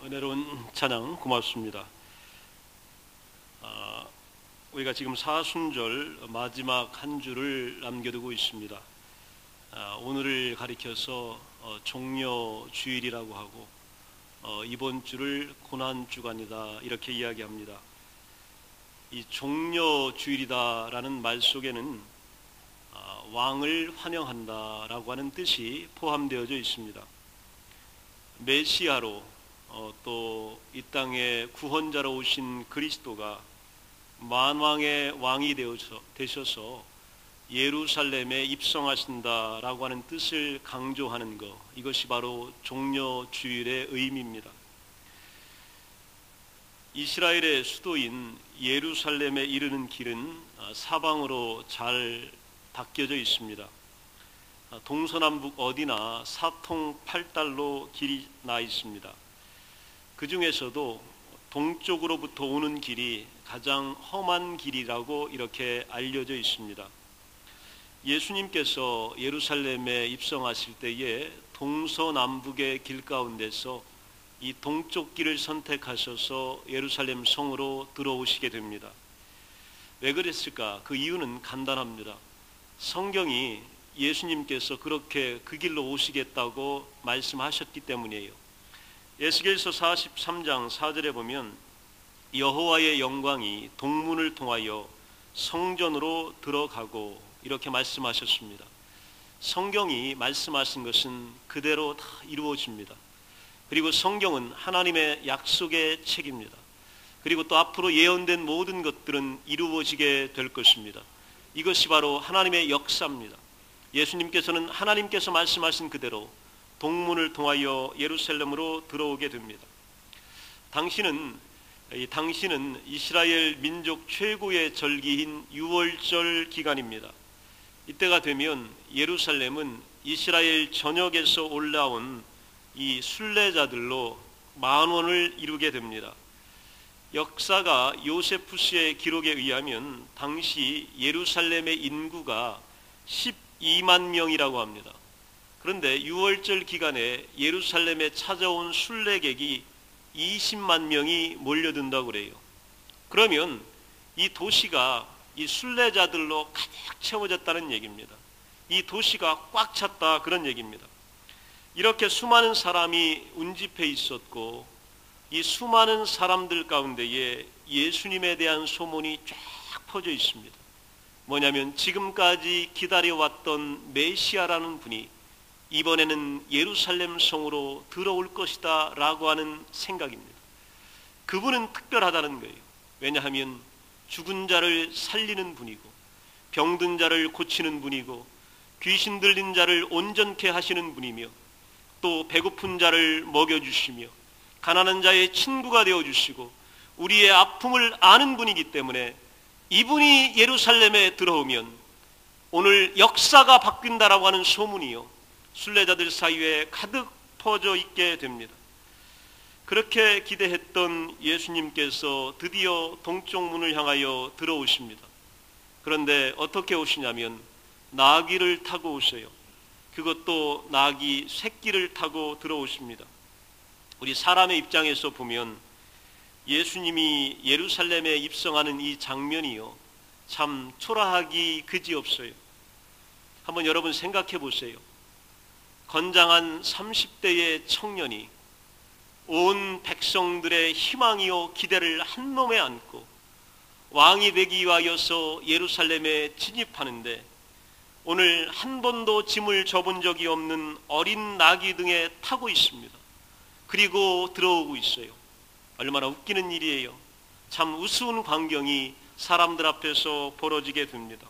은혜로운 찬양 고맙습니다. 우리가 지금 사순절 마지막 한 주를 남겨두고 있습니다. 오늘을 가리켜서 종려주일이라고 하고 이번 주를 고난주간이다 이렇게 이야기합니다. 이 종려주일이다라는 말 속에는 왕을 환영한다라고 하는 뜻이 포함되어져 있습니다. 메시아로 또 이 땅에 구원자로 오신 그리스도가 만왕의 왕이 되셔서 예루살렘에 입성하신다라고 하는 뜻을 강조하는 것, 이것이 바로 종려주일의 의미입니다. 이스라엘의 수도인 예루살렘에 이르는 길은 사방으로 잘 닦여져 있습니다. 동서남북 어디나 사통팔달로 길이 나 있습니다. 그 중에서도 동쪽으로부터 오는 길이 가장 험한 길이라고 이렇게 알려져 있습니다. 예수님께서 예루살렘에 입성하실 때에 동서남북의 길 가운데서 이 동쪽 길을 선택하셔서 예루살렘 성으로 들어오시게 됩니다. 왜 그랬을까? 그 이유는 간단합니다. 성경이 예수님께서 그렇게 그 길로 오시겠다고 말씀하셨기 때문이에요. 에스겔서 43장 4절에 보면 여호와의 영광이 동문을 통하여 성전으로 들어가고 이렇게 말씀하셨습니다. 성경이 말씀하신 것은 그대로 다 이루어집니다. 그리고 성경은 하나님의 약속의 책입니다. 그리고 또 앞으로 예언된 모든 것들은 이루어지게 될 것입니다. 이것이 바로 하나님의 역사입니다. 예수님께서는 하나님께서 말씀하신 그대로 동문을 통하여 예루살렘으로 들어오게 됩니다. 당신은 이스라엘 민족 최고의 절기인 유월절 기간입니다. 이때가 되면 예루살렘은 이스라엘 전역에서 올라온 이 순례자들로 만원을 이루게 됩니다. 역사가 요세푸스의 기록에 의하면 당시 예루살렘의 인구가 12만 명이라고 합니다. 그런데 유월절 기간에 예루살렘에 찾아온 순례객이 20만 명이 몰려든다고 그래요. 그러면 이 도시가 이 순례자들로 가득 채워졌다는 얘기입니다. 이 도시가 꽉 찼다 그런 얘기입니다. 이렇게 수많은 사람이 운집해 있었고 이 수많은 사람들 가운데에 예수님에 대한 소문이 쫙 퍼져 있습니다. 뭐냐면 지금까지 기다려왔던 메시아라는 분이 이번에는 예루살렘 성으로 들어올 것이다 라고 하는 생각입니다. 그분은 특별하다는 거예요. 왜냐하면 죽은 자를 살리는 분이고 병든 자를 고치는 분이고 귀신 들린 자를 온전케 하시는 분이며 또 배고픈 자를 먹여주시며 가난한 자의 친구가 되어주시고 우리의 아픔을 아는 분이기 때문에 이분이 예루살렘에 들어오면 오늘 역사가 바뀐다라고 하는 소문이요 순례자들 사이에 가득 퍼져 있게 됩니다. 그렇게 기대했던 예수님께서 드디어 동쪽 문을 향하여 들어오십니다. 그런데 어떻게 오시냐면 나귀를 타고 오세요. 그것도 나귀 새끼를 타고 들어오십니다. 우리 사람의 입장에서 보면 예수님이 예루살렘에 입성하는 이 장면이요 참 초라하기 그지없어요. 한번 여러분 생각해 보세요. 건장한 30대의 청년이 온 백성들의 희망이요 기대를 한 몸에 안고 왕이 되기 위하여서 예루살렘에 진입하는데 오늘 한 번도 짐을 져본 적이 없는 어린 나귀 등에 타고 있습니다. 그리고 들어오고 있어요. 얼마나 웃기는 일이에요. 참 우스운 광경이 사람들 앞에서 벌어지게 됩니다.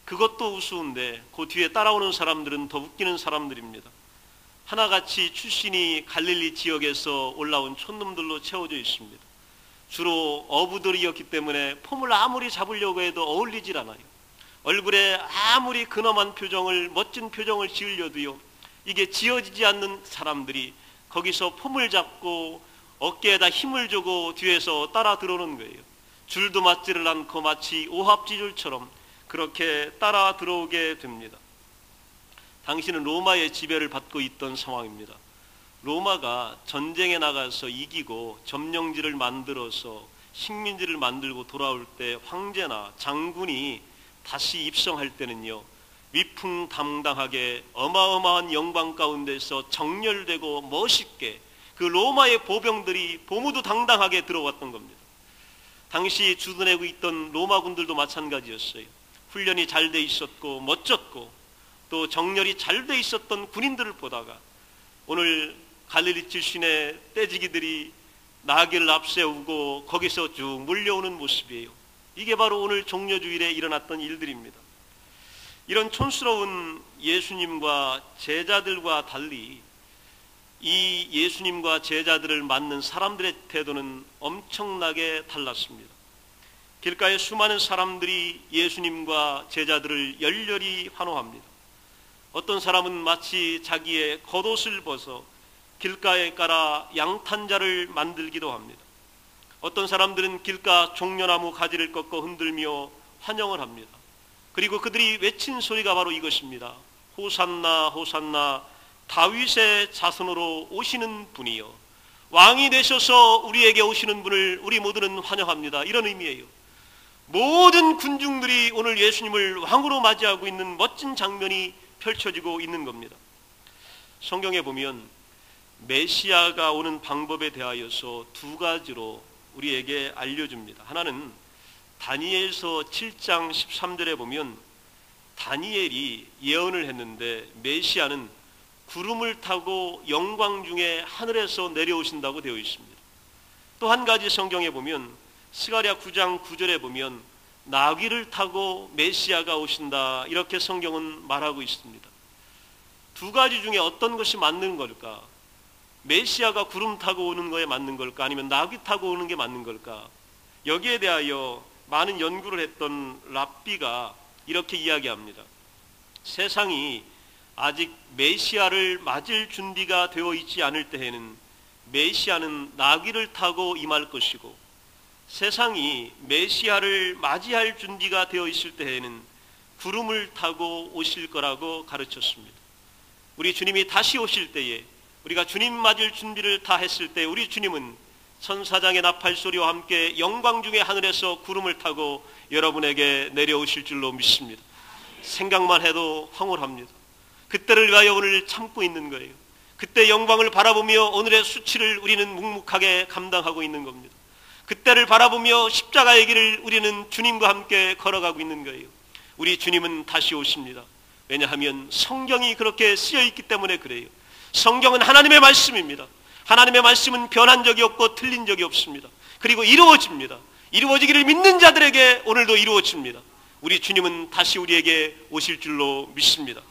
그것도 우스운데 그 뒤에 따라오는 사람들은 더 웃기는 사람들입니다. 하나같이 출신이 갈릴리 지역에서 올라온 촌놈들로 채워져 있습니다. 주로 어부들이었기 때문에 폼을 아무리 잡으려고 해도 어울리질 않아요. 얼굴에 아무리 근엄한 표정을 멋진 표정을 지으려도요 이게 지어지지 않는 사람들이 거기서 폼을 잡고 어깨에다 힘을 주고 뒤에서 따라 들어오는 거예요. 줄도 맞지를 않고 마치 오합지졸처럼 그렇게 따라 들어오게 됩니다. 당신은 로마의 지배를 받고 있던 상황입니다. 로마가 전쟁에 나가서 이기고 점령지를 만들어서 식민지를 만들고 돌아올 때 황제나 장군이 다시 입성할 때는요, 위풍당당하게 어마어마한 영광 가운데서 정렬되고 멋있게 그 로마의 보병들이 보무도 당당하게 들어왔던 겁니다. 당시 주둔하고 있던 로마군들도 마찬가지였어요. 훈련이 잘 돼 있었고 멋졌고 또 정렬이 잘 돼 있었던 군인들을 보다가 오늘 갈릴리 출신의 떼지기들이 나귀를 앞세우고 거기서 쭉 몰려오는 모습이에요. 이게 바로 오늘 종려주일에 일어났던 일들입니다. 이런 촌스러운 예수님과 제자들과 달리 이 예수님과 제자들을 맞는 사람들의 태도는 엄청나게 달랐습니다. 길가에 수많은 사람들이 예수님과 제자들을 열렬히 환호합니다. 어떤 사람은 마치 자기의 겉옷을 벗어 길가에 깔아 양탄자를 만들기도 합니다. 어떤 사람들은 길가 종려나무 가지를 꺾어 흔들며 환영을 합니다. 그리고 그들이 외친 소리가 바로 이것입니다. 호산나 호산나 다윗의 자손으로 오시는 분이요, 왕이 되셔서 우리에게 오시는 분을 우리 모두는 환영합니다. 이런 의미예요. 모든 군중들이 오늘 예수님을 왕으로 맞이하고 있는 멋진 장면이 펼쳐지고 있는 겁니다. 성경에 보면 메시아가 오는 방법에 대하여서 두 가지로 우리에게 알려줍니다. 하나는 다니엘서 7장 13절에 보면 다니엘이 예언을 했는데 메시아는 구름을 타고 영광 중에 하늘에서 내려오신다고 되어 있습니다. 또 한 가지 성경에 보면 스가랴 9장 9절에 보면 나귀를 타고 메시아가 오신다, 이렇게 성경은 말하고 있습니다. 두 가지 중에 어떤 것이 맞는 걸까? 메시아가 구름 타고 오는 거에 맞는 걸까? 아니면 나귀 타고 오는 게 맞는 걸까? 여기에 대하여 많은 연구를 했던 랍비가 이렇게 이야기합니다. 세상이 아직 메시아를 맞을 준비가 되어 있지 않을 때에는 메시아는 나귀를 타고 임할 것이고, 세상이 메시아를 맞이할 준비가 되어 있을 때에는 구름을 타고 오실 거라고 가르쳤습니다. 우리 주님이 다시 오실 때에, 우리가 주님 맞을 준비를 다 했을 때 우리 주님은 천사장의 나팔소리와 함께 영광 중에 하늘에서 구름을 타고 여러분에게 내려오실 줄로 믿습니다. 생각만 해도 황홀합니다. 그때를 위하여 오늘 참고 있는 거예요. 그때 영광을 바라보며 오늘의 수치를 우리는 묵묵하게 감당하고 있는 겁니다. 그때를 바라보며 십자가의 길을 우리는 주님과 함께 걸어가고 있는 거예요. 우리 주님은 다시 오십니다. 왜냐하면 성경이 그렇게 쓰여 있기 때문에 그래요. 성경은 하나님의 말씀입니다. 하나님의 말씀은 변한 적이 없고 틀린 적이 없습니다. 그리고 이루어집니다. 이루어지기를 믿는 자들에게 오늘도 이루어집니다. 우리 주님은 다시 우리에게 오실 줄로 믿습니다.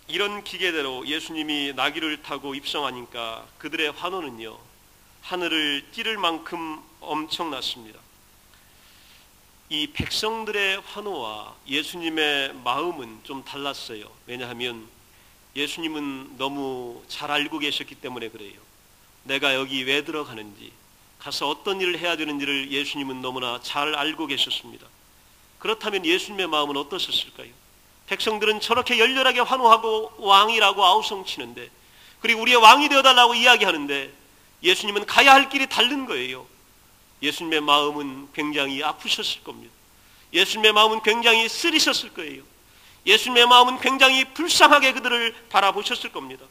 이런 기계대로 예수님이 나귀를 타고 입성하니까 그들의 환호는요, 하늘을 찌를 만큼 엄청났습니다. 이 백성들의 환호와 예수님의 마음은 좀 달랐어요. 왜냐하면 예수님은 너무 잘 알고 계셨기 때문에 그래요. 내가 여기 왜 들어가는지, 가서 어떤 일을 해야 되는지를 예수님은 너무나 잘 알고 계셨습니다. 그렇다면 예수님의 마음은 어떠셨을까요? 백성들은 저렇게 열렬하게 환호하고 왕이라고 아우성치는데, 그리고 우리의 왕이 되어달라고 이야기하는데 예수님은 가야 할 길이 다른 거예요. 예수님의 마음은 굉장히 아프셨을 겁니다. 예수님의 마음은 굉장히 쓰리셨을 거예요. 예수님의 마음은 굉장히 불쌍하게 그들을 바라보셨을 겁니다.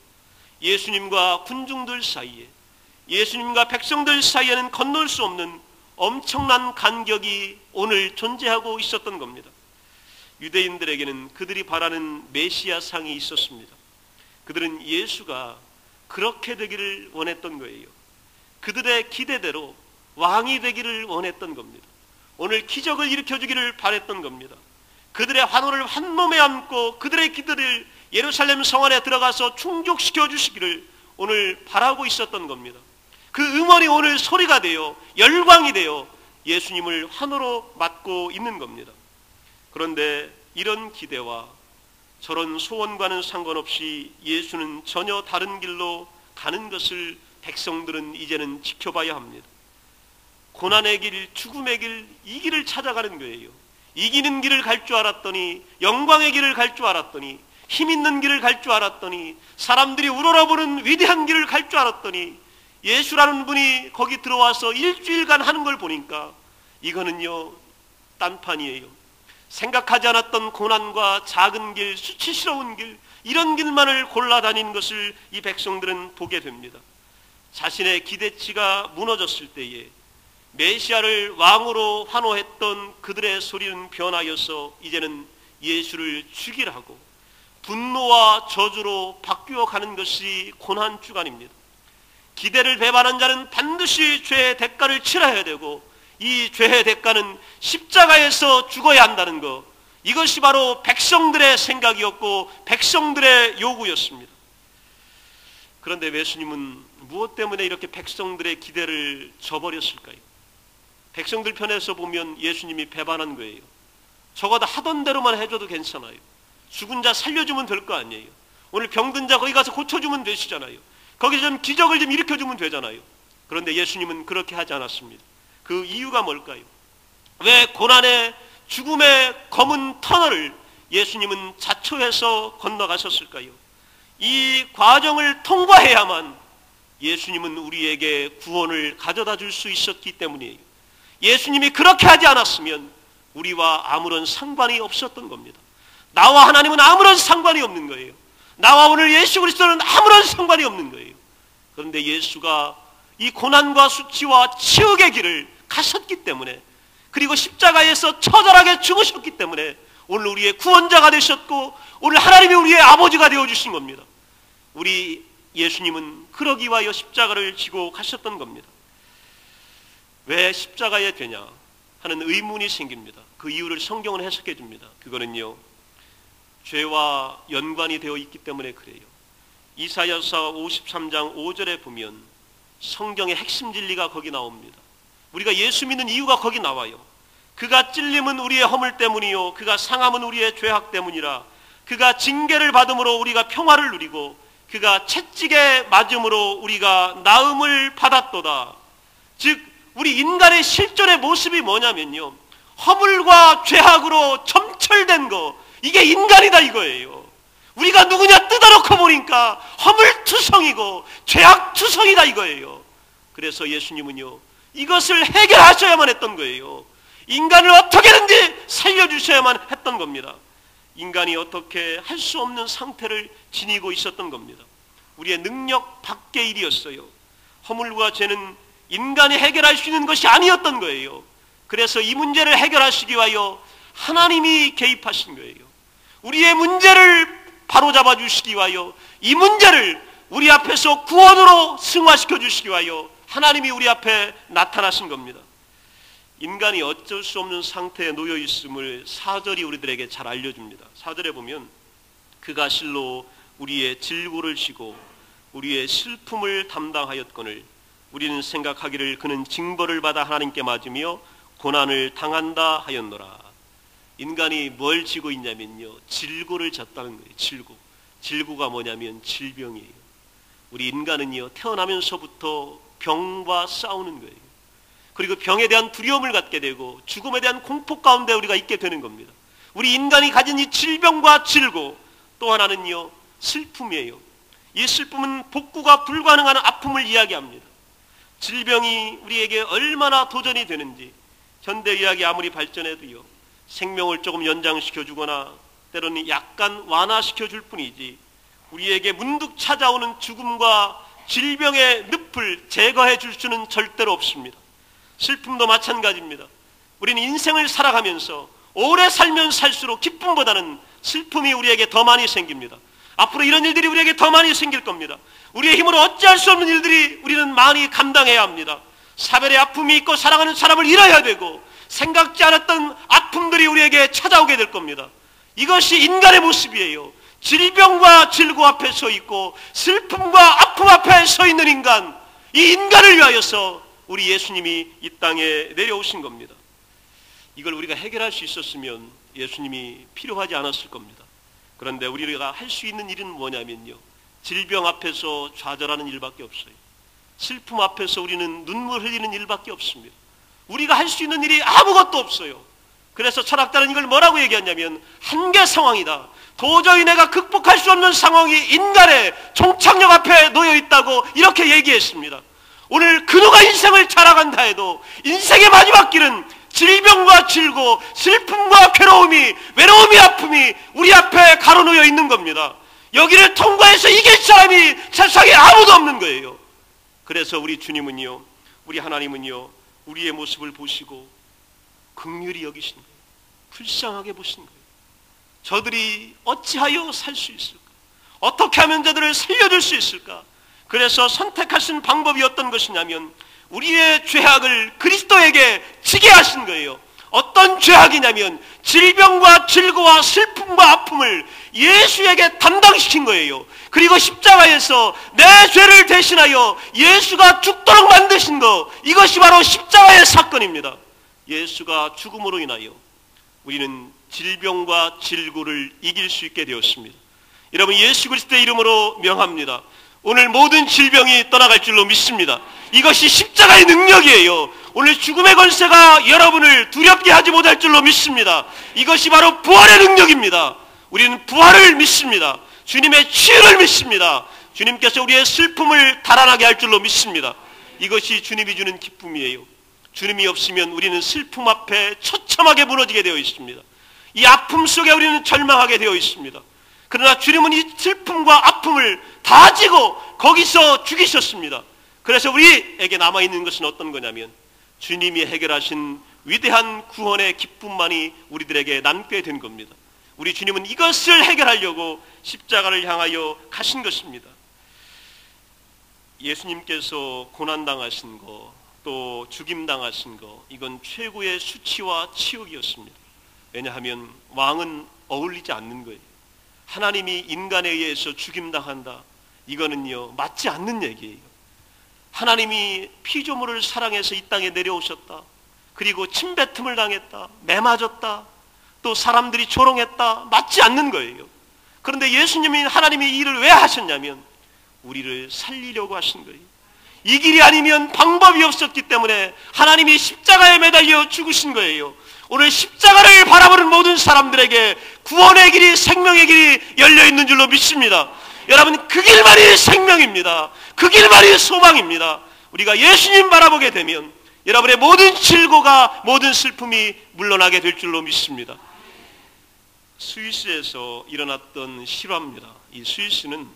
예수님과 군중들 사이에, 예수님과 백성들 사이에는 건널 수 없는 엄청난 간격이 오늘 존재하고 있었던 겁니다. 유대인들에게는 그들이 바라는 메시아 상이 있었습니다. 그들은 예수가 그렇게 되기를 원했던 거예요. 그들의 기대대로 왕이 되기를 원했던 겁니다. 오늘 기적을 일으켜주기를 바랬던 겁니다. 그들의 환호를 한 몸에 안고 그들의 기도를 예루살렘 성 안에 들어가서 충족시켜 주시기를 오늘 바라고 있었던 겁니다. 그 응원이 오늘 소리가 되어 열광이 되어 예수님을 환호로 맞고 있는 겁니다. 그런데 이런 기대와 저런 소원과는 상관없이 예수는 전혀 다른 길로 가는 것을 백성들은 이제는 지켜봐야 합니다. 고난의 길, 죽음의 길, 이 길을 찾아가는 거예요. 이기는 길을 갈 줄 알았더니, 영광의 길을 갈 줄 알았더니 힘 있는 길을 갈 줄 알았더니, 사람들이 우러러보는 위대한 길을 갈 줄 알았더니, 예수라는 분이 거기 들어와서 일주일간 하는 걸 보니까 이거는요 딴판이에요. 생각하지 않았던 고난과 작은 길, 수치스러운 길, 이런 길만을 골라다니는 것을 이 백성들은 보게 됩니다. 자신의 기대치가 무너졌을 때에 메시아를 왕으로 환호했던 그들의 소리는 변하여서 이제는 예수를 죽이라고 분노와 저주로 바뀌어 가는 것이 고난주간입니다. 기대를 배반한 자는 반드시 죄의 대가를 치러야 되고, 이 죄의 대가는 십자가에서 죽어야 한다는 것, 이것이 바로 백성들의 생각이었고 백성들의 요구였습니다. 그런데 예수님은 무엇 때문에 이렇게 백성들의 기대를 저버렸을까요? 백성들 편에서 보면 예수님이 배반한 거예요. 적어도 하던 대로만 해줘도 괜찮아요. 죽은 자 살려주면 될 거 아니에요. 오늘 병든 자 거기 가서 고쳐주면 되시잖아요. 거기서 좀 기적을 좀 일으켜주면 되잖아요. 그런데 예수님은 그렇게 하지 않았습니다. 그 이유가 뭘까요? 왜 고난의 죽음의 검은 터널을 예수님은 자초해서 건너가셨을까요? 이 과정을 통과해야만 예수님은 우리에게 구원을 가져다 줄 수 있었기 때문이에요. 예수님이 그렇게 하지 않았으면 우리와 아무런 상관이 없었던 겁니다. 나와 하나님은 아무런 상관이 없는 거예요. 나와 오늘 예수 그리스도는 아무런 상관이 없는 거예요. 그런데 예수가 이 고난과 수치와 치욕의 길을 가셨기 때문에, 그리고 십자가에서 처절하게 죽으셨기 때문에 오늘 우리의 구원자가 되셨고 오늘 하나님이 우리의 아버지가 되어주신 겁니다. 우리 예수님은 그러기 위하여 십자가를 지고 가셨던 겁니다. 왜 십자가에 되냐 하는 의문이 생깁니다. 그 이유를 성경은 해석해 줍니다. 그거는요, 죄와 연관이 되어 있기 때문에 그래요. 이사야서 53장 5절에 보면 성경의 핵심 진리가 거기 나옵니다. 우리가 예수 믿는 이유가 거기 나와요. 그가 찔림은 우리의 허물 때문이요 그가 상함은 우리의 죄악 때문이라. 그가 징계를 받음으로 우리가 평화를 누리고 그가 채찍에 맞음으로 우리가 나음을 받았도다. 즉 우리 인간의 실존의 모습이 뭐냐면요, 허물과 죄악으로 점철된 거, 이게 인간이다 이거예요. 우리가 누구냐 뜯어놓고 보니까 허물투성이고 죄악투성이다 이거예요. 그래서 예수님은요 이것을 해결하셔야만 했던 거예요. 인간을 어떻게든지 살려주셔야만 했던 겁니다. 인간이 어떻게 할 수 없는 상태를 지니고 있었던 겁니다. 우리의 능력 밖의 일이었어요. 허물과 죄는 인간이 해결할 수 있는 것이 아니었던 거예요. 그래서 이 문제를 해결하시기 위하여 하나님이 개입하신 거예요. 우리의 문제를 바로잡아 주시기 위하여, 이 문제를 우리 앞에서 구원으로 승화시켜 주시기 위하여 하나님이 우리 앞에 나타나신 겁니다. 인간이 어쩔 수 없는 상태에 놓여 있음을 4절이 우리들에게 잘 알려줍니다. 4절에 보면 그가 실로 우리의 질고를 지고 우리의 슬픔을 담당하였거늘 우리는 생각하기를 그는 징벌을 받아 하나님께 맞으며 고난을 당한다 하였노라. 인간이 뭘 지고 있냐면요, 질고를 졌다는 거예요. 질고가 뭐냐면 질병이에요. 우리 인간은요 태어나면서부터 병과 싸우는 거예요. 그리고 병에 대한 두려움을 갖게 되고 죽음에 대한 공포 가운데 우리가 있게 되는 겁니다. 우리 인간이 가진 이 질병과 질고, 또 하나는요 슬픔이에요. 이 슬픔은 복구가 불가능한 아픔을 이야기합니다. 질병이 우리에게 얼마나 도전이 되는지, 현대의학이 아무리 발전해도요 생명을 조금 연장시켜 주거나 때로는 약간 완화시켜 줄 뿐이지 우리에게 문득 찾아오는 죽음과 질병의 늪을 제거해 줄 수는 절대로 없습니다. 슬픔도 마찬가지입니다. 우리는 인생을 살아가면서 오래 살면 살수록 기쁨보다는 슬픔이 우리에게 더 많이 생깁니다. 앞으로 이런 일들이 우리에게 더 많이 생길 겁니다. 우리의 힘으로 어찌할 수 없는 일들이 우리는 많이 감당해야 합니다. 사별의 아픔이 있고 사랑하는 사람을 잃어야 되고 생각지 않았던 아픔들이 우리에게 찾아오게 될 겁니다. 이것이 인간의 모습이에요. 질병과 질고 앞에 서 있고 슬픔과 아픔 앞에 서 있는 인간, 이 인간을 위하여서 우리 예수님이 이 땅에 내려오신 겁니다. 이걸 우리가 해결할 수 있었으면 예수님이 필요하지 않았을 겁니다. 그런데 우리가 할 수 있는 일은 뭐냐면요, 질병 앞에서 좌절하는 일밖에 없어요. 슬픔 앞에서 우리는 눈물 흘리는 일밖에 없습니다. 우리가 할 수 있는 일이 아무것도 없어요. 그래서 철학자는 이걸 뭐라고 얘기하냐면 한계 상황이다. 도저히 내가 극복할 수 없는 상황이 인간의 종착역 앞에 놓여 있다고 이렇게 얘기했습니다. 오늘 그누가 인생을 살아간다 해도 인생의 마지막 길은 질병과 질고 슬픔과 괴로움이, 외로움이, 아픔이 우리 앞에 가로놓여 있는 겁니다. 여기를 통과해서 이길 사람이 세상에 아무도 없는 거예요. 그래서 우리 주님은요, 우리 하나님은요, 우리의 모습을 보시고 긍휼히 여기신 거예요. 불쌍하게 보신 거예요. 저들이 어찌하여 살 수 있을까? 어떻게 하면 저들을 살려줄 수 있을까? 그래서 선택하신 방법이 어떤 것이냐면 우리의 죄악을 그리스도에게 지게 하신 거예요. 어떤 죄악이냐면 질병과 질고와 슬픔과 아픔을 예수에게 담당시킨 거예요. 그리고 십자가에서 내 죄를 대신하여 예수가 죽도록 만드신 것, 이것이 바로 십자가의 사건입니다. 예수가 죽음으로 인하여 우리는 질병과 질고를 이길 수 있게 되었습니다. 여러분, 예수 그리스도의 이름으로 명합니다. 오늘 모든 질병이 떠나갈 줄로 믿습니다. 이것이 십자가의 능력이에요. 오늘 죽음의 권세가 여러분을 두렵게 하지 못할 줄로 믿습니다. 이것이 바로 부활의 능력입니다. 우리는 부활을 믿습니다. 주님의 치유를 믿습니다. 주님께서 우리의 슬픔을 달아나게 할 줄로 믿습니다. 이것이 주님이 주는 기쁨이에요. 주님이 없으면 우리는 슬픔 앞에 처참하게 무너지게 되어 있습니다. 이 아픔 속에 우리는 절망하게 되어 있습니다. 그러나 주님은 이 슬픔과 아픔을 다 지고 거기서 죽이셨습니다. 그래서 우리에게 남아있는 것은 어떤 거냐면 주님이 해결하신 위대한 구원의 기쁨만이 우리들에게 남게 된 겁니다. 우리 주님은 이것을 해결하려고 십자가를 향하여 가신 것입니다. 예수님께서 고난당하신 거, 또 죽임당하신 거, 이건 최고의 수치와 치욕이었습니다. 왜냐하면 왕은 어울리지 않는 거예요. 하나님이 인간에 의해서 죽임당한다, 이거는요 맞지 않는 얘기예요. 하나님이 피조물을 사랑해서 이 땅에 내려오셨다, 그리고 침뱉음을 당했다, 매맞았다, 또 사람들이 조롱했다, 맞지 않는 거예요. 그런데 예수님이, 하나님이 이 일을 왜 하셨냐면 우리를 살리려고 하신 거예요. 이 길이 아니면 방법이 없었기 때문에 하나님이 십자가에 매달려 죽으신 거예요. 오늘 십자가를 바라보는 모든 사람들에게 구원의 길이, 생명의 길이 열려있는 줄로 믿습니다. 여러분, 그 길만이 생명입니다. 그 길만이 소망입니다. 우리가 예수님 바라보게 되면 여러분의 모든 질고가, 모든 슬픔이 물러나게 될 줄로 믿습니다. 스위스에서 일어났던 실화입니다. 이 스위스는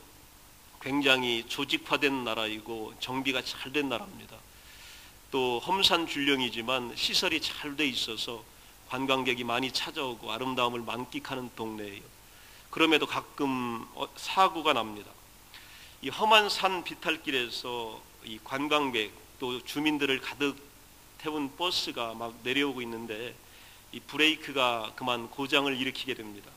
굉장히 조직화된 나라이고 정비가 잘 된 나라입니다. 또 험산줄령이지만 시설이 잘 돼 있어서 관광객이 많이 찾아오고 아름다움을 만끽하는 동네예요. 그럼에도 가끔 사고가 납니다. 이 험한 산 비탈길에서 이 관광객 또 주민들을 가득 태운 버스가 막 내려오고 있는데 이 브레이크가 그만 고장을 일으키게 됩니다.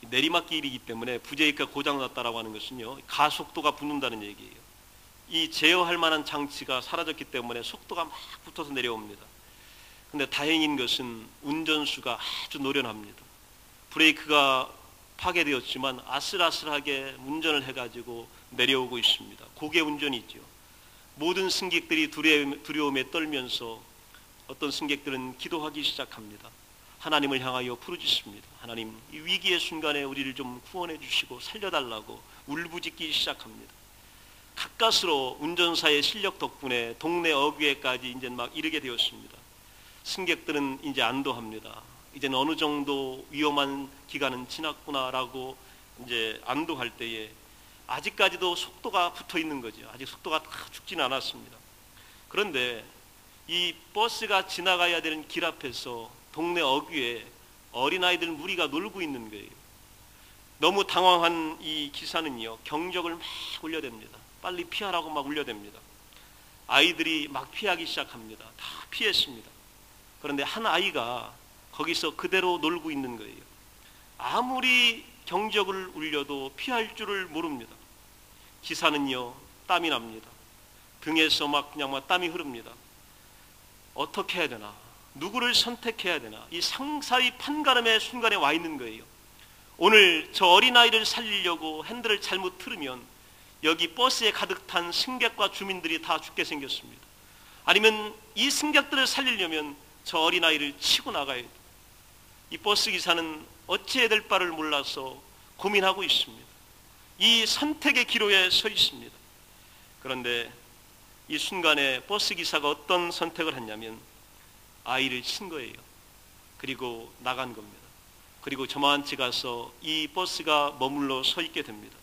내리막길이기 때문에 브레이크가 고장났다라고 하는 것은요, 가속도가 붙는다는 얘기예요. 이 제어할 만한 장치가 사라졌기 때문에 속도가 막 붙어서 내려옵니다. 근데 다행인 것은 운전수가 아주 노련합니다. 브레이크가 파괴되었지만 아슬아슬하게 운전을 해가지고 내려오고 있습니다. 고개 운전이죠. 모든 승객들이 두려움에 떨면서 어떤 승객들은 기도하기 시작합니다. 하나님을 향하여 부르짖습니다. 하나님, 이 위기의 순간에 우리를 좀 구원해 주시고 살려달라고 울부짖기 시작합니다. 가까스로 운전사의 실력 덕분에 동네 어귀에까지 이제 막 이르게 되었습니다. 승객들은 이제 안도합니다. 이제는 어느 정도 위험한 기간은 지났구나라고 이제 안도할 때에 아직까지도 속도가 붙어 있는 거죠. 아직 속도가 다 죽지는 않았습니다. 그런데 이 버스가 지나가야 되는 길 앞에서 동네 어귀에 어린아이들 무리가 놀고 있는 거예요. 너무 당황한 이 기사는요, 경적을 막 울려댑니다. 빨리 피하라고 막 울려댑니다. 아이들이 막 피하기 시작합니다. 다 피했습니다. 그런데 한 아이가 거기서 그대로 놀고 있는 거예요. 아무리 경적을 울려도 피할 줄을 모릅니다. 기사는요, 땀이 납니다. 등에서 막 그냥 막 땀이 흐릅니다. 어떻게 해야 되나? 누구를 선택해야 되나? 이 상사의 판가름의 순간에 와 있는 거예요. 오늘 저 어린아이를 살리려고 핸들을 잘못 틀으면 여기 버스에 가득 탄 승객과 주민들이 다 죽게 생겼습니다. 아니면 이 승객들을 살리려면 저 어린아이를 치고 나가야 돼요. 이 버스 기사는 어찌해야 될 바를 몰라서 고민하고 있습니다. 이 선택의 기로에 서 있습니다. 그런데 이 순간에 버스기사가 어떤 선택을 했냐면 아이를 친 거예요. 그리고 나간 겁니다. 그리고 저만치 가서 이 버스가 머물러 서 있게 됩니다.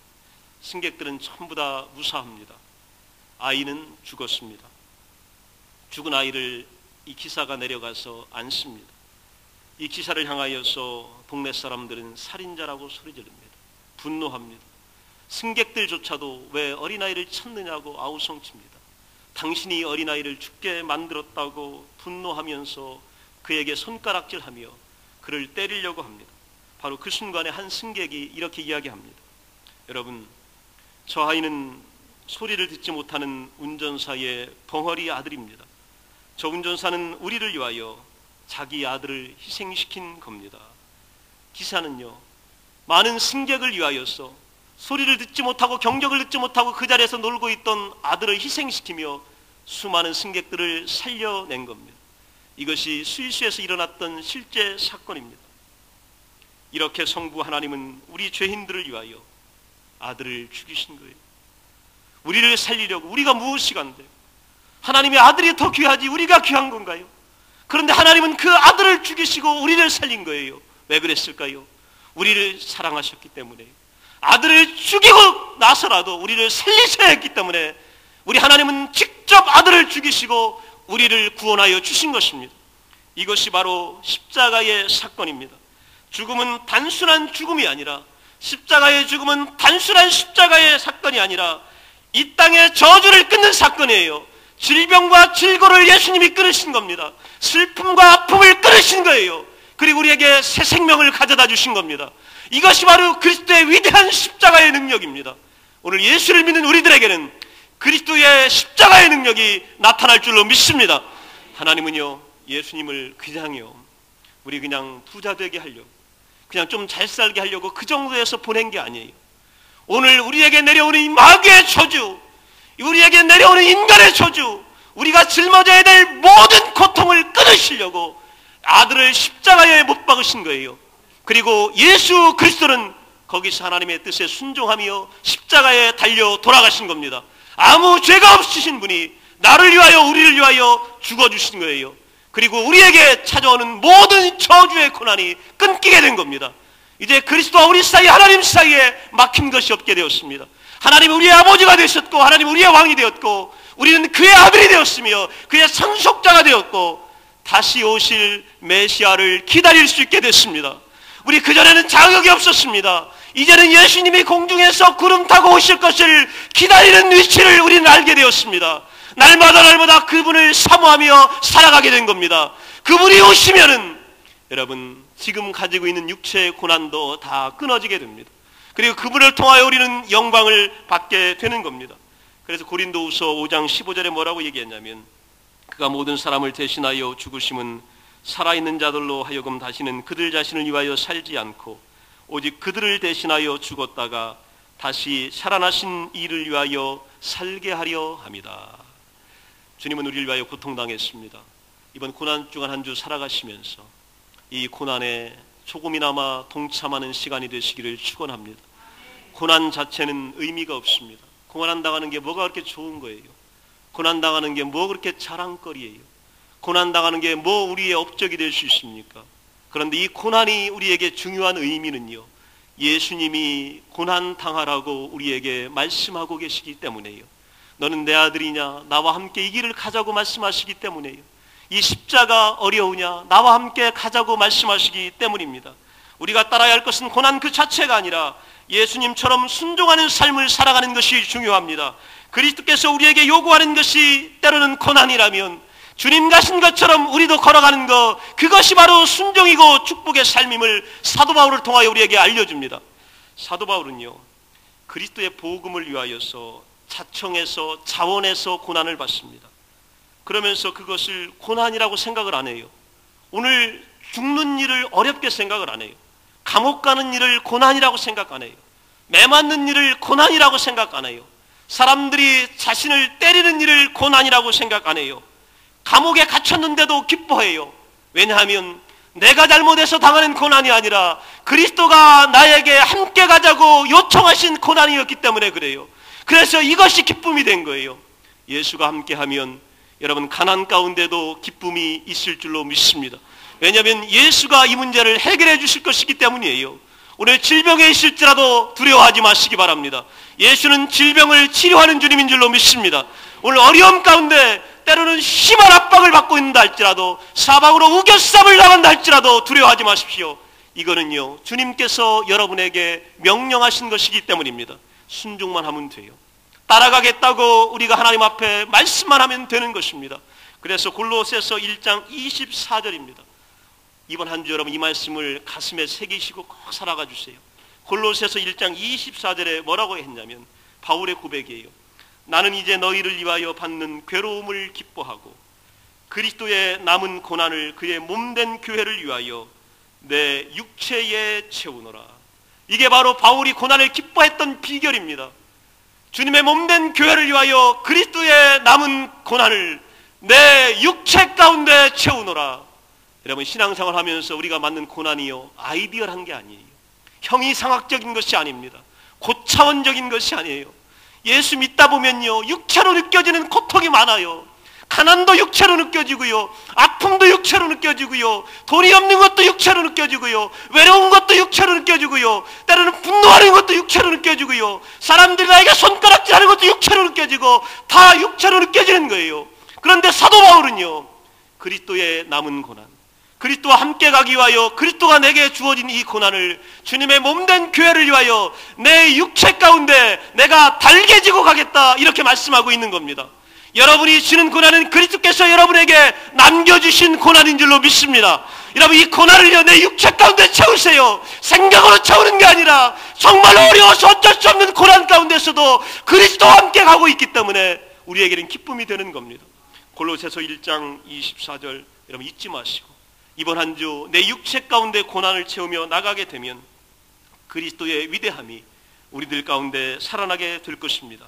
승객들은 전부 다 무사합니다. 아이는 죽었습니다. 죽은 아이를 이 기사가 내려가서 안습니다. 이 기사를 향하여서 동네 사람들은 살인자라고 소리지릅니다. 분노합니다. 승객들조차도 왜 어린아이를 쳤느냐고 아우성칩니다. 당신이 어린아이를 죽게 만들었다고 분노하면서 그에게 손가락질하며 그를 때리려고 합니다. 바로 그 순간에 한 승객이 이렇게 이야기합니다. 여러분, 저 아이는 소리를 듣지 못하는 운전사의 벙어리 아들입니다. 저 운전사는 우리를 위하여 자기 아들을 희생시킨 겁니다. 기사는요, 많은 승객을 위하여서 소리를 듣지 못하고 경적을 듣지 못하고 그 자리에서 놀고 있던 아들을 희생시키며 수많은 승객들을 살려낸 겁니다. 이것이 스위스에서 일어났던 실제 사건입니다. 이렇게 성부 하나님은 우리 죄인들을 위하여 아들을 죽이신 거예요. 우리를 살리려고. 우리가 무엇이 간대요? 하나님의 아들이 더 귀하지 우리가 귀한 건가요? 그런데 하나님은 그 아들을 죽이시고 우리를 살린 거예요. 왜 그랬을까요? 우리를 사랑하셨기 때문에요. 아들을 죽이고 나서라도 우리를 살리셔야 했기 때문에 우리 하나님은 직접 아들을 죽이시고 우리를 구원하여 주신 것입니다. 이것이 바로 십자가의 사건입니다. 죽음은 단순한 죽음이 아니라, 십자가의 죽음은 단순한 십자가의 사건이 아니라 이 땅의 저주를 끊는 사건이에요. 질병과 질고를 예수님이 끊으신 겁니다. 슬픔과 아픔을 끊으신 거예요. 그리고 우리에게 새 생명을 가져다 주신 겁니다. 이것이 바로 그리스도의 위대한 십자가의 능력입니다. 오늘 예수를 믿는 우리들에게는 그리스도의 십자가의 능력이 나타날 줄로 믿습니다. 하나님은요, 예수님을 그냥요, 우리 그냥 부자 되게 하려고, 그냥 좀 잘 살게 하려고 그 정도에서 보낸 게 아니에요. 오늘 우리에게 내려오는 이 마귀의 저주, 우리에게 내려오는 인간의 저주, 우리가 짊어져야 될 모든 고통을 끊으시려고 아들을 십자가에 못 박으신 거예요. 그리고 예수 그리스도는 거기서 하나님의 뜻에 순종하며 십자가에 달려 돌아가신 겁니다. 아무 죄가 없으신 분이 나를 위하여 우리를 위하여 죽어주신 거예요. 그리고 우리에게 찾아오는 모든 저주의 고난이 끊기게 된 겁니다. 이제 그리스도와 우리 사이, 하나님 사이에 막힌 것이 없게 되었습니다. 하나님 우리의 아버지가 되셨고 하나님 우리의 왕이 되었고 우리는 그의 아들이 되었으며 그의 상속자가 되었고 다시 오실 메시아를 기다릴 수 있게 됐습니다. 우리 그전에는 자격이 없었습니다. 이제는 예수님이 공중에서 구름 타고 오실 것을 기다리는 위치를 우리는 알게 되었습니다. 날마다 그분을 사모하며 살아가게 된 겁니다. 그분이 오시면은 여러분 지금 가지고 있는 육체의 고난도 다 끊어지게 됩니다. 그리고 그분을 통하여 우리는 영광을 받게 되는 겁니다. 그래서 고린도후서 5장 15절에 뭐라고 얘기했냐면, 그가 모든 사람을 대신하여 죽으심은 살아있는 자들로 하여금 다시는 그들 자신을 위하여 살지 않고 오직 그들을 대신하여 죽었다가 다시 살아나신 이를 위하여 살게 하려 함이다. 주님은 우리를 위하여 고통당했습니다. 이번 고난 주간 한 주 살아가시면서 이 고난에 조금이나마 동참하는 시간이 되시기를 축원합니다. 고난 자체는 의미가 없습니다. 고난당하는 게 뭐가 그렇게 좋은 거예요? 고난당하는 게 뭐 그렇게 자랑거리예요? 고난당하는 게 뭐 우리의 업적이 될 수 있습니까? 그런데 이 고난이 우리에게 중요한 의미는요, 예수님이 고난당하라고 우리에게 말씀하고 계시기 때문에요. 너는 내 아들이냐? 나와 함께 이 길을 가자고 말씀하시기 때문에요. 이 십자가 어려우냐? 나와 함께 가자고 말씀하시기 때문입니다. 우리가 따라야 할 것은 고난 그 자체가 아니라 예수님처럼 순종하는 삶을 살아가는 것이 중요합니다. 그리스도께서 우리에게 요구하는 것이 때로는 고난이라면 주님 가신 것처럼 우리도 걸어가는 것, 그것이 바로 순종이고 축복의 삶임을 사도 바울을 통하여 우리에게 알려줍니다. 사도 바울은요, 그리스도의 복음을 위하여서 자청해서 자원해서 고난을 받습니다. 그러면서 그것을 고난이라고 생각을 안 해요. 오늘 죽는 일을 어렵게 생각을 안 해요. 감옥 가는 일을 고난이라고 생각 안 해요. 매 맞는 일을 고난이라고 생각 안 해요. 사람들이 자신을 때리는 일을 고난이라고 생각 안 해요. 감옥에 갇혔는데도 기뻐해요. 왜냐하면 내가 잘못해서 당하는 고난이 아니라 그리스도가 나에게 함께 가자고 요청하신 고난이었기 때문에 그래요. 그래서 이것이 기쁨이 된 거예요. 예수가 함께하면 여러분 가난 가운데도 기쁨이 있을 줄로 믿습니다. 왜냐하면 예수가 이 문제를 해결해 주실 것이기 때문이에요. 오늘 질병에 있을지라도 두려워하지 마시기 바랍니다. 예수는 질병을 치료하는 주님인 줄로 믿습니다. 오늘 어려움 가운데 때로는 심한 압박을 받고 있는다 할지라도, 사방으로 우겨쌈을 당한다 할지라도 두려워하지 마십시오. 이거는요, 주님께서 여러분에게 명령하신 것이기 때문입니다. 순종만 하면 돼요. 따라가겠다고 우리가 하나님 앞에 말씀만 하면 되는 것입니다. 그래서 골로새서 1장 24절입니다. 이번 한 주 여러분 이 말씀을 가슴에 새기시고 꼭 살아가 주세요. 골로새서 1장 24절에 뭐라고 했냐면 바울의 고백이에요. 나는 이제 너희를 위하여 받는 괴로움을 기뻐하고 그리스도의 남은 고난을 그의 몸된 교회를 위하여 내 육체에 채우노라. 이게 바로 바울이 고난을 기뻐했던 비결입니다. 주님의 몸된 교회를 위하여 그리스도의 남은 고난을 내 육체 가운데 채우노라. 여러분, 신앙생활 하면서 우리가 맞는 고난이요, 아이디얼한 게 아니에요. 형이상학적인 것이 아닙니다. 고차원적인 것이 아니에요. 예수 믿다 보면요, 육체로 느껴지는 고통이 많아요. 가난도 육체로 느껴지고요, 아픔도 육체로 느껴지고요, 돈이 없는 것도 육체로 느껴지고요, 외로운 것도 육체로 느껴지고요, 때로는 분노하는 것도 육체로 느껴지고요, 사람들이 나에게 손가락질하는 것도 육체로 느껴지고, 다 육체로 느껴지는 거예요. 그런데 사도 바울은요, 그리스도의 남은 고난, 그리스도와 함께 가기 위하여 그리스도가 내게 주어진 이 고난을 주님의 몸된 교회를 위하여 내 육체 가운데 내가 달개지고 가겠다, 이렇게 말씀하고 있는 겁니다. 여러분이 지는 고난은 그리스도께서 여러분에게 남겨주신 고난인 줄로 믿습니다. 여러분, 이 고난을요, 내 육체 가운데 채우세요. 생각으로 채우는 게 아니라 정말로 어려워서 어쩔 수 없는 고난 가운데서도 그리스도와 함께 가고 있기 때문에 우리에게는 기쁨이 되는 겁니다. 골로새서 1장 24절 여러분 잊지 마시고, 이번 한 주 내 육체 가운데 고난을 채우며 나가게 되면 그리스도의 위대함이 우리들 가운데 살아나게 될 것입니다.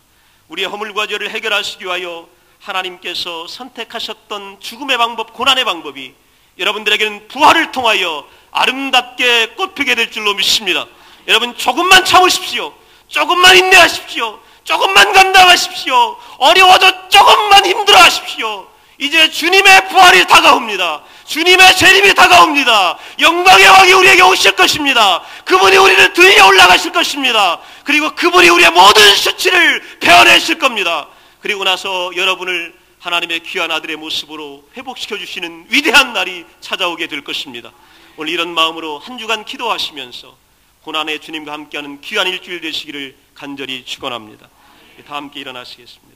우리의 허물과 죄를 해결하시기 위하여 하나님께서 선택하셨던 죽음의 방법, 고난의 방법이 여러분들에게는 부활을 통하여 아름답게 꽃피게 될 줄로 믿습니다. 여러분, 조금만 참으십시오. 조금만 인내하십시오. 조금만 감당하십시오. 어려워도 조금만 힘들어하십시오. 이제 주님의 부활이 다가옵니다. 주님의 재림이 다가옵니다. 영광의 왕이 우리에게 오실 것입니다. 그분이 우리를 들려 올라가실 것입니다. 그리고 그분이 우리의 모든 수치를 베어내실 겁니다. 그리고 나서 여러분을 하나님의 귀한 아들의 모습으로 회복시켜 주시는 위대한 날이 찾아오게 될 것입니다. 오늘 이런 마음으로 한 주간 기도하시면서 고난의 주님과 함께하는 귀한 일주일 되시기를 간절히 축원합니다. 다 함께 일어나시겠습니다.